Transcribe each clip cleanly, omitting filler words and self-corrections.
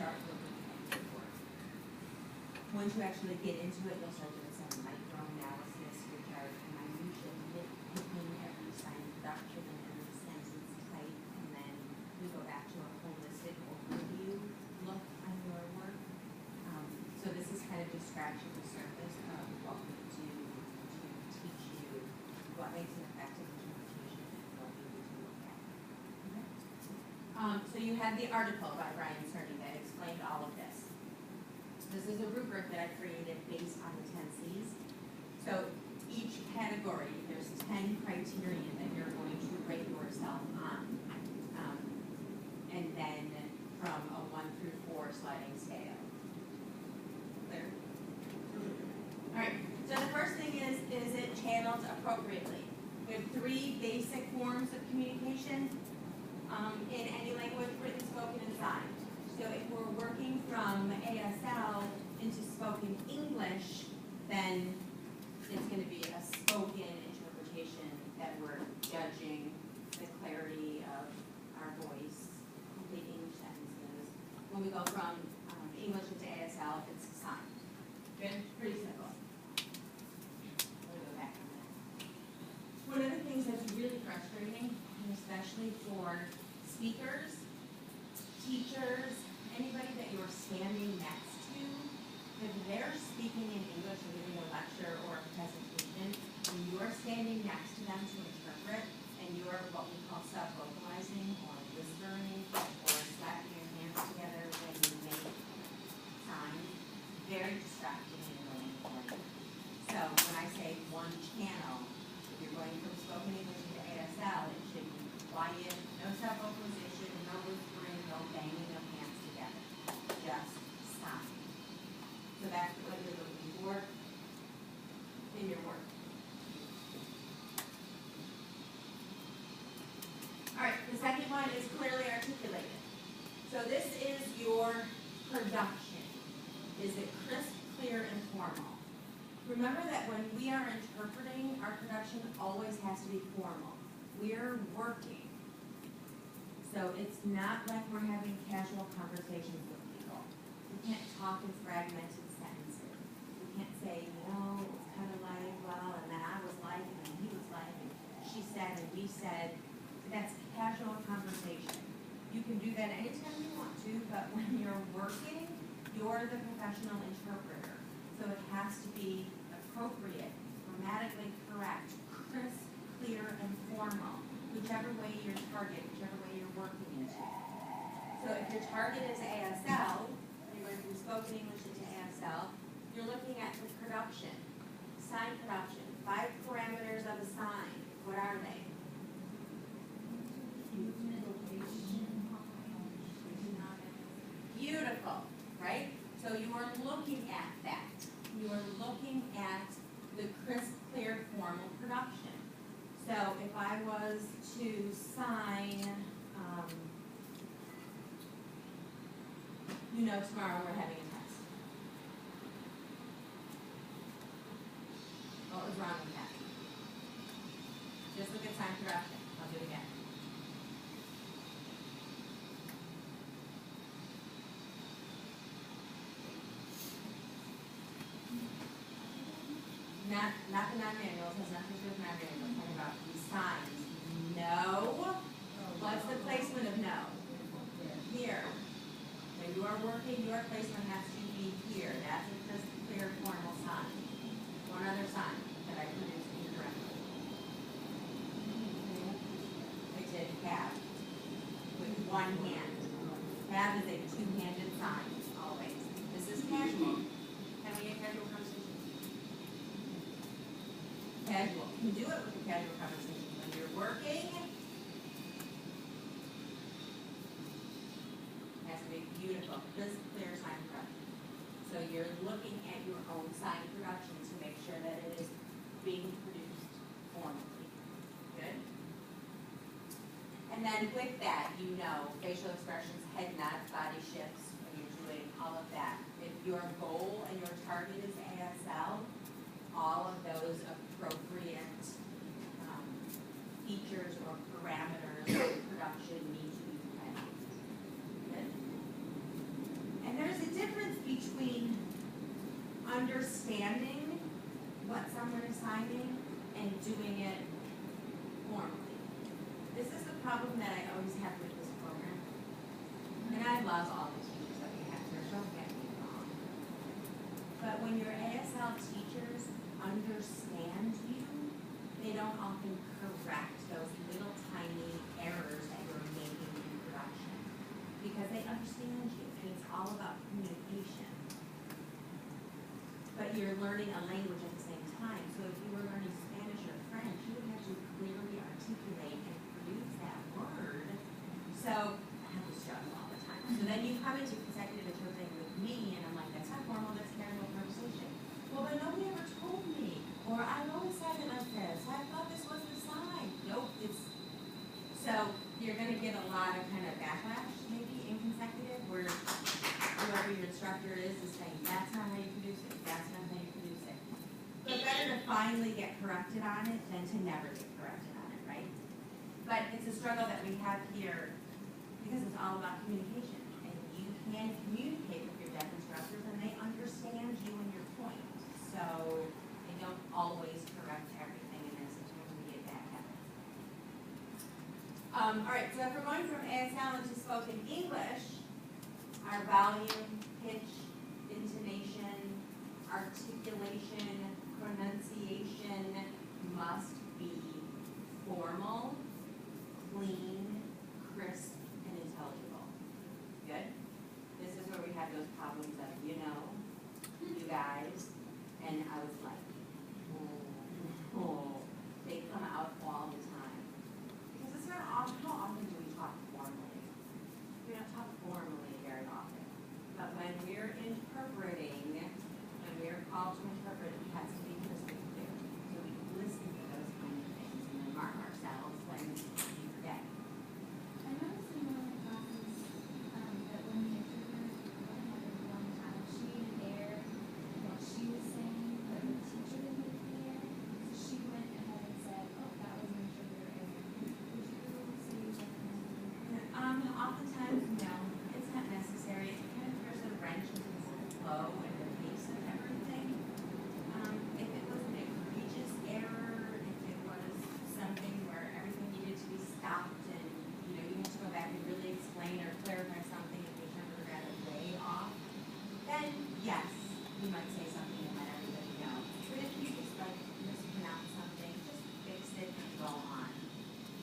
start looking at your work. Once you actually get into it, you'll start doing some micro-analysis, which are minutiae nitpicking every sign of production and every sentence type, and then we go back to a holistic overview look on your work. So this is kind of just scratching the surface of what we do to teach you what makes an effective interpretation and what we need to look at. Okay. So you had the article by Brian Cerny that explained all of this. This is a rubric that I created based on the 10 C's. So each category, there's 10 criteria that you're going to rate yourself on. And then from a 1 through 4 sliding scale. Clear? All right, so the first thing is it channeled appropriately? We have 3 basic forms of communication in any language: written, spoken, and signed. So if we're working from ASL into spoken English, then it's going to be a spoken interpretation that we're judging the clarity of our voice, complete English sentences. When we go from English into ASL, it's signed. Good? Pretty simple. We'll go back on that. One of the things that's really frustrating, and especially for speakers, teachers, anybody that you're standing next to, if they're speaking in English or giving a lecture or a presentation, and you're standing next to them to interpret, and you're what we call sub-vocalizing or whispering or slapping your hands together when you make signs, very distracting and really important. So when I say one channel, if you're going from spoken English into ASL, it should be quiet, no sub-vocalization, no whispering, no banging of hands together. Just stop. So that's what you're looking for in your work. All right, the second one is clearly articulated. So this is your production. Is it crisp, clear, and formal? Remember that when we are interpreting, our production always has to be formal. We're working. So it's not like we're having casual conversations with people. We can't talk in fragmented sentences. We can't say, no, it was kind of like, well, and then I was like, and then he was like, and she said, and we said. That's casual conversation. You can do that anytime you want to, but when you're working, you're the professional interpreter. So it has to be appropriate, grammatically correct, crisp, clear, and formal, whichever way your target, whichever way you're working into. So if your target is ASL, you're going from spoken English into ASL, you're looking at the production, sign production, 5 parameters of a sign. What are they? Beautiful, right? So you are looking at that. You are looking at the crisp, clear, formal production. So if I was to sign, tomorrow we're having a test. What was wrong with that? Just look at sign production. I'll do it again. Not the non-manuals, has nothing to do with non-manuals. I'm talking about these signs. No. What's the placement of no? Here. When you are working, your placement has to be here. That's a crisp, clear, formal sign. One other sign that I produced incorrectly. I did have with one hand. Have is a 2-handed sign, always. This is casual. Can we get casual conversation? Casual. You can do it with a casual conversation. When you're working, it has to be beautiful, crisp, clear sign production. So you're looking at your own sign production to make sure that it is being produced formally. Good? And then with that, facial expressions, head nods, body shifts, when you're doing all of that. If your goal and your target is ASL, all of those appropriate features or parameters of production need to be met. Good? understanding what someone is signing and doing it formally. This is the problem that I always have with this program. And I love all the teachers that we have here, don't get me wrong. But when your ASL teachers understand you, they don't often correct those little tiny errors that you're making in production. Because they understand you, and it's all about communication. But you're learning a language at the same time. So if you were learning Spanish or French, you would have to clearly articulate and produce that word. So I have this struggle all the time. So then you come into consecutive interpreting with me, and I'm like, that's not formal, that's casual conversation. Well, but nobody ever told me. Or I've always said it like this. I thought this was the sign. Nope, it's. So you're going to get a lot of kind of backlash, maybe in consecutive, where whoever your instructor is saying, that's not how you produce it, that's not how you produce it. But better to finally get corrected on it than to never get corrected on it, right? But it's a struggle that we have here because it's all about communication. And you can communicate with your deaf instructors and they understand you and your point. So they don't always correct everything, and that's when we get back at it. All right, so if we're going from ASL into spoken English, our volume, pitch, intonation, articulation, pronunciation must be formal, clean, crisp, and intelligible. Good? This is where we have those problems of, you guys, and I was like, oh, they come out all the time. Because it's not often, how often do we talk formally? We don't talk formally very often. But when we're interpreting, when we're called to interpret, it has to be crystal clear. So we listen to those kind of things and then mark ourselves when we forget. I noticed in one of the classes that when the interpreter had one time, she needed air while she was saying, but the teacher didn't get the air. So she went ahead and said, oh, that was an interpreter error. Would you say you recommend it? Oftentimes, no, it's not necessary. It kind of throws a wrench into the whole flow and the pace of everything. If it was an egregious error, if it was something where everything needed to be stopped and, you had to go back and really explain or clarify something and the interpreter got it way off, then yes, you might say something and let everybody know. But if you just like mispronounce something, just fix it and go on.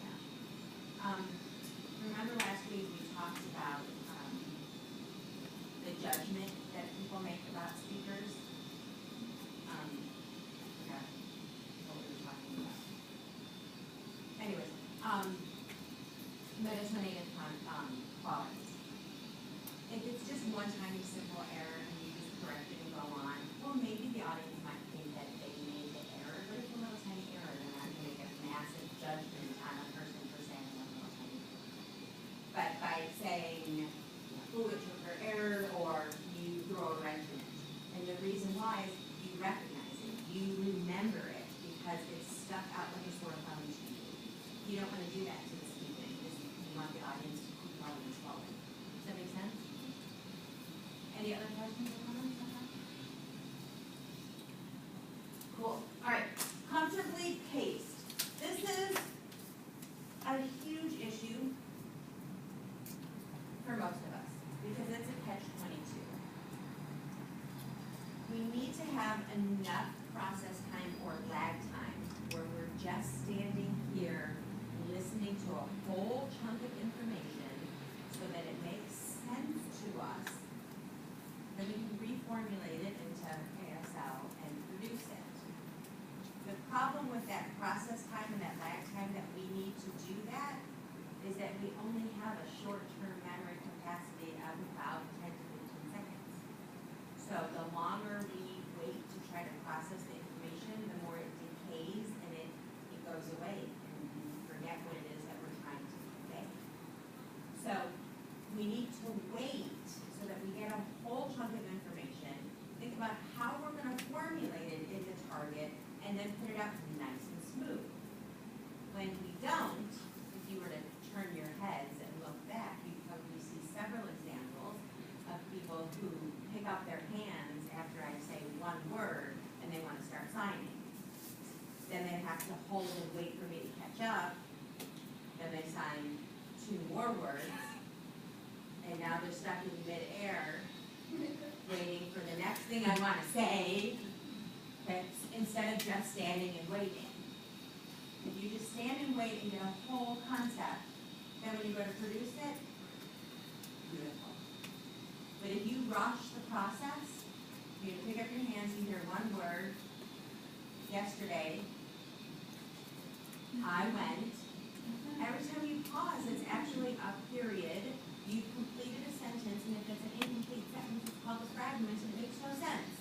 Yeah. Remember last week we talked about the judgment that people make about speakers? Forgot what we were talking about. Anyways, meditating upon qualities. If it's just one tiny simple error and you just correct it and go on, well, maybe the audience might think that they made the error, but it's a little tiny error, they're not going to make a massive judgment on a person for saying a little tiny error. But by saying, ooh, it took her error, or you throw a wrench in it. And the reason why is you recognize it, you remember it, because it's stuck out like a sore thumb to you. You don't want to do that to the speaker, you want the audience to keep going and flowing. Does that make sense? Any other questions or comments on that? Cool. All right. Comfortably paced. This is a huge issue for most of us because it's a catch-22. We need to have enough process time or lag time where we're just standing here listening to a whole chunk of information so that it makes sense to us. Then we can reformulate it into ASL and produce it. The problem with that process time and that lag time that we need to do that is that we only have a short-term memory capacity of about 10 to 15 seconds. So the longer we wait to try to process the information, the more it decays and it goes away and we forget what it is that we're trying to convey. So we need to wait so that we get a whole chunk of information, think about how we're going to formulate it in the target, and then put it out nice and smooth. When we don't, if you were to turn your heads and look back, you have to hold and wait for me to catch up. Then they sign 2 more words, and now they're stuck in midair, waiting for the next thing I want to say, instead of just standing and waiting. If you just stand and wait and get a whole concept, then when you go to produce it, beautiful. But if you rush the process, you pick up your hands, you hear one word. Yesterday, I went. Every time you pause, it's actually a period. You've completed a sentence, and if it's an incomplete sentence, it's called a fragment, and it makes no sense.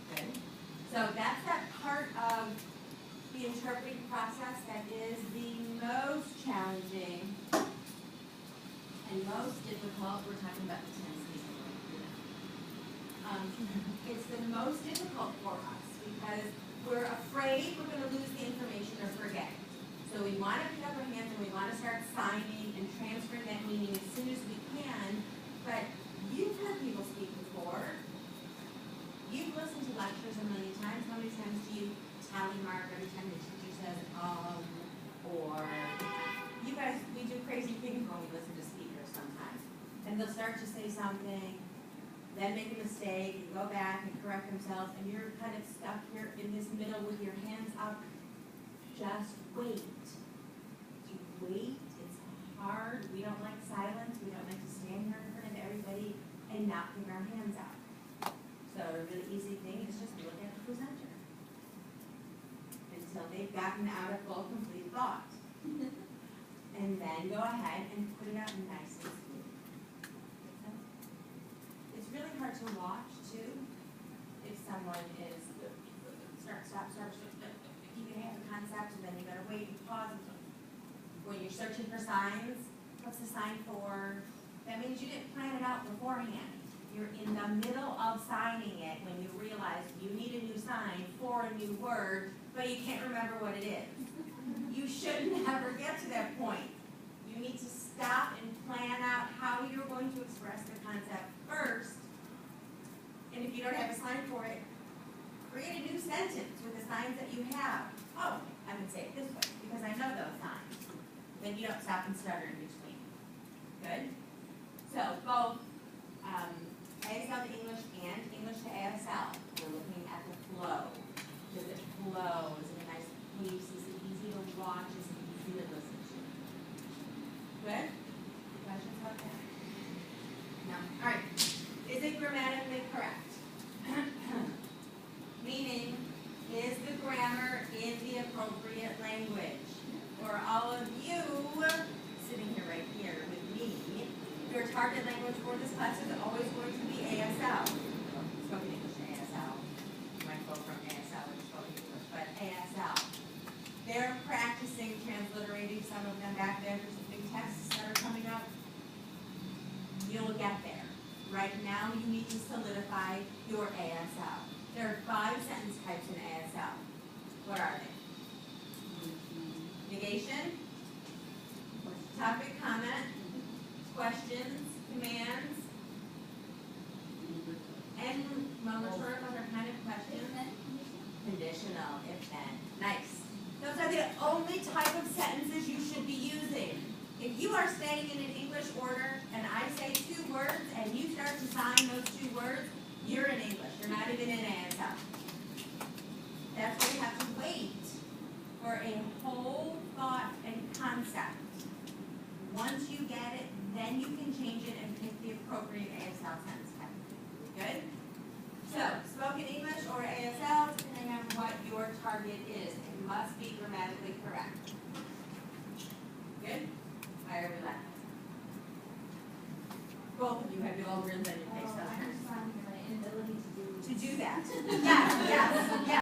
Good. So that's that part of the interpreting process that is the most challenging and most difficult. We're talking about the tense. It's the most difficult for us because we're afraid we're going to lose the information or forget it. So we want to pick up our hands and we want to start signing and transferring that meaning as soon as we can. But you've heard people speak before. You've listened to lectures a million times. How many times do you tally mark every time the teacher says or you guys, we do crazy things when we listen to speakers sometimes. And they'll start to say something, then make a mistake, and go back and correct themselves, and you're kind of stuck here in this middle with your hands up. Just wait. You wait. It's hard. We don't like silence. We don't like to stand here in front of everybody and not put our hands out. So a really easy thing is just look at the presenter until they've gotten out a full, complete thought. And then go ahead and put it out nice and smooth. It's really hard to watch, too, if someone is stop, you can have a concept, and then you gotta wait and pause. When you're searching for signs, what's the sign for? That means you didn't plan it out beforehand. You're in the middle of signing it when you realize you need a new sign for a new word, but you can't remember what it is. You should never get to that point. You need to stop and plan out how you're going to express the concept first. And if you don't have a sign for it, create a new sentence with the signs that you have. Oh, I would say it this way, because I know those signs. Then you don't stop and stutter in between. Good? So both ASL to English and English to ASL, we're looking at the flow. Does it flow? Is it a nice pace? Is it easy to watch? Is it easy to listen to? Good? Questions about that? No? All right. Is it grammatically correct? Meaning, is the grammar in the appropriate language? For all of you sitting here right here with me, your target language for this class is always going to be ASL. Spoken English to ASL. You might go from ASL to spoken English, but ASL. They're practicing transliterating some of them back there. There's some big texts that are coming up. You'll get there. Right now, you need to solidify your ASL. There are 5 sentence types in ASL. What are they? Negation, topic, comment, questions, commands, and rhetorical are kind of questions. Conditional, if then. Nice. Those are the only type of sentences you should be using. If you are staying in an English order and I say 2 words and you start to sign those 2 words, you're in English. You're not even in ASL. That's why you have to wait for a whole thought and concept. Once you get it, then you can change it and pick the appropriate ASL sentence type. Good? So, spoken English or ASL, depending on what your target is. It must be grammatically correct. Good? Fire every left. Both of you have your own grins on your face. I just want my inability to do To do that. Yes, yes, yes.